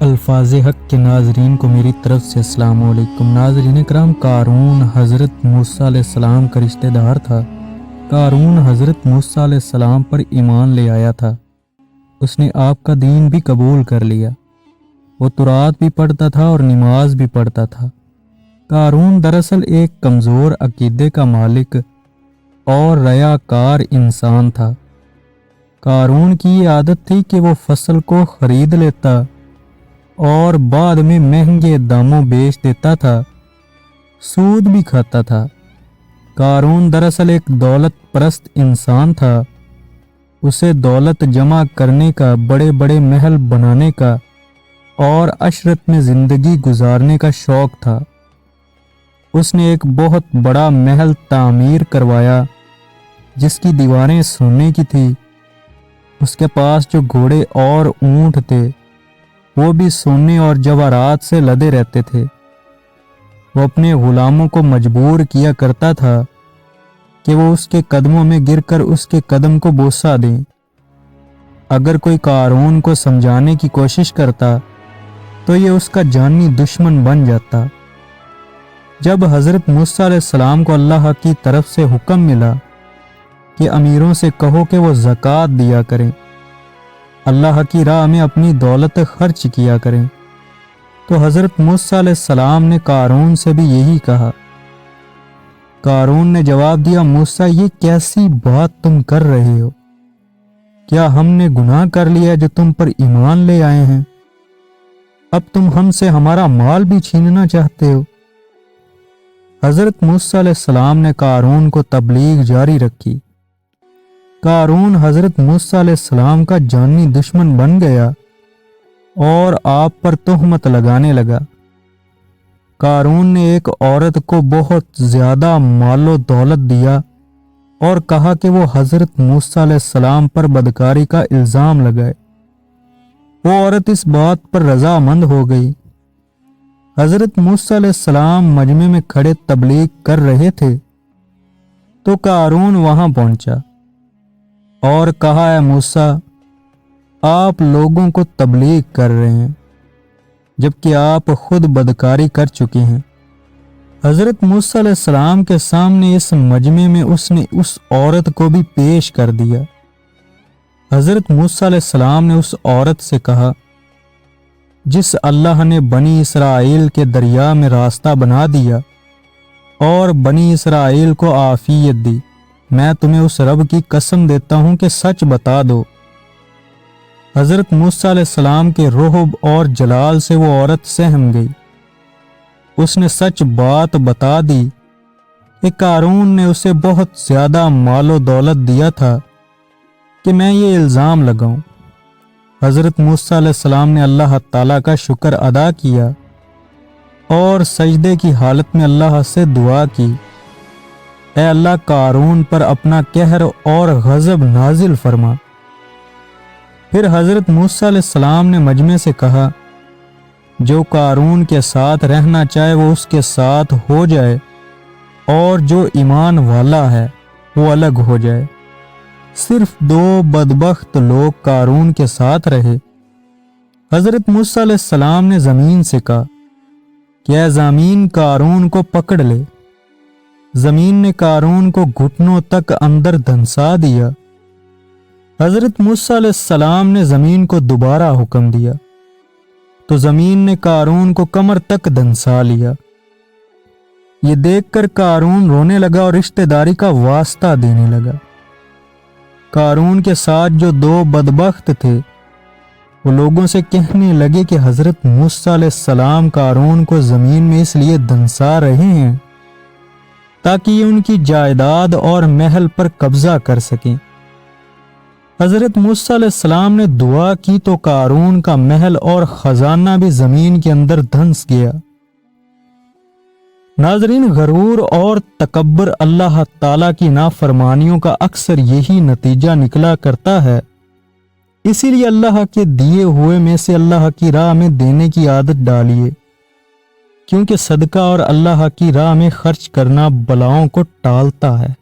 الفاظ حق کے ناظرین کو میری طرف سے السلام علیکم۔ ناظرین کرام، قارون حضرت موسیٰ علیہ السلام کا رشتہ دار تھا۔ قارون حضرت موسیٰ علیہ السلام پر ایمان لے آیا تھا۔ اس نے آپ کا دین بھی قبول کر لیا۔ وہ تورات بھی پڑھتا تھا اور نماز بھی پڑھتا تھا۔ قارون دراصل ایک کمزور عقیدے کا مالک اور ریاکار انسان تھا۔ قارون کی یہ عادت تھی کہ وہ فصل کو خرید لیتا اور بعد میں مہنگے داموں بیچ دیتا تھا، سود بھی کھاتا تھا۔ قارون دراصل ایک دولت پرست انسان تھا۔ اسے دولت جمع کرنے کا، بڑے بڑے محل بنانے کا اور عشرت میں زندگی گزارنے کا شوق تھا۔ اس نے ایک بہت بڑا محل تعمیر کروایا جس کی دیواریں سونے کی تھی۔ اس کے پاس جو گھوڑے اور اونٹ تھے وہ بھی سونے اور جواہرات سے لدے رہتے تھے۔ وہ اپنے غلاموں کو مجبور کیا کرتا تھا کہ وہ اس کے قدموں میں گر کر اس کے قدم کو بوسہ دیں۔ اگر کوئی قارون کو سمجھانے کی کوشش کرتا تو یہ اس کا جانی دشمن بن جاتا۔ جب حضرت موسیٰ علیہ السلام کو اللہ کی طرف سے حکم ملا کہ امیروں سے کہو کہ وہ زکوٰۃ دیا کریں، اللہ کی راہ میں اپنی دولت خرچ کیا کریں، تو حضرت موسیٰ علیہ السلام نے قارون سے بھی یہی کہا۔ قارون نے جواب دیا، موسیٰ، یہ کیسی بات تم کر رہے ہو؟ کیا ہم نے گناہ کر لیا جو تم پر ایمان لے آئے ہیں؟ اب تم ہم سے ہمارا مال بھی چھیننا چاہتے ہو؟ حضرت موسیٰ علیہ السلام نے قارون کو تبلیغ جاری رکھی۔ قارون حضرت موسیٰ علیہ السلام کا جانی دشمن بن گیا اور آپ پر تہمت لگانے لگا۔ قارون نے ایک عورت کو بہت زیادہ مال و دولت دیا اور کہا کہ وہ حضرت موسیٰ علیہ السلام پر بدکاری کا الزام لگائے۔ وہ عورت اس بات پر رضامند ہو گئی۔ حضرت موسیٰ علیہ السلام مجمع میں کھڑے تبلیغ کر رہے تھے تو قارون وہاں پہنچا اور کہا، اے موسیٰ، آپ لوگوں کو تبلیغ کر رہے ہیں جبکہ آپ خود بدکاری کر چکے ہیں۔ حضرت موسیٰ علیہ السلام کے سامنے اس مجمع میں اس نے اس عورت کو بھی پیش کر دیا۔ حضرت موسیٰ علیہ السلام نے اس عورت سے کہا، جس اللہ نے بنی اسرائیل کے دریا میں راستہ بنا دیا اور بنی اسرائیل کو عافیت دی، میں تمہیں اس رب کی قسم دیتا ہوں کہ سچ بتا دو۔ حضرت موسیٰ علیہ السلام کے رعب اور جلال سے وہ عورت سہم گئی۔ اس نے سچ بات بتا دی کہ قارون نے اسے بہت زیادہ مال و دولت دیا تھا کہ میں یہ الزام لگاؤں۔ حضرت موسیٰ علیہ السلام نے اللہ تعالیٰ کا شکر ادا کیا اور سجدے کی حالت میں اللہ سے دعا کی، اے اللہ، قارون پر اپنا قہر اور غضب نازل فرما۔ پھر حضرت موسیٰ علیہ السلام نے مجمع سے کہا، جو قارون کے ساتھ رہنا چاہے وہ اس کے ساتھ ہو جائے اور جو ایمان والا ہے وہ الگ ہو جائے۔ صرف دو بدبخت لوگ قارون کے ساتھ رہے۔ حضرت موسیٰ علیہ السلام نے زمین سے کہا کہ اے زمین، قارون کو پکڑ لے۔ زمین نے قارون کو گھٹنوں تک اندر دھنسا دیا۔ حضرت موسیٰ علیہ السلام نے زمین کو دوبارہ حکم دیا تو زمین نے قارون کو کمر تک دھنسا لیا۔ یہ دیکھ کر قارون رونے لگا اور رشتہ داری کا واسطہ دینے لگا۔ قارون کے ساتھ جو دو بدبخت تھے وہ لوگوں سے کہنے لگے کہ حضرت موسیٰ علیہ السلام قارون کو زمین میں اس لیے دھنسا رہے ہیں تاکہ یہ ان کی جائیداد اور محل پر قبضہ کر سکیں۔ حضرت موسیٰ علیہ السلام نے دعا کی تو قارون کا محل اور خزانہ بھی زمین کے اندر دھنس گیا۔ ناظرین، غرور اور تکبر اللہ تعالیٰ کی نافرمانیوں کا اکثر یہی نتیجہ نکلا کرتا ہے۔ اسی لیے اللہ کے دیے ہوئے میں سے اللہ کی راہ میں دینے کی عادت ڈالیے، کیونکہ صدقہ اور اللہ کی راہ میں خرچ کرنا بلاؤں کو ٹالتا ہے۔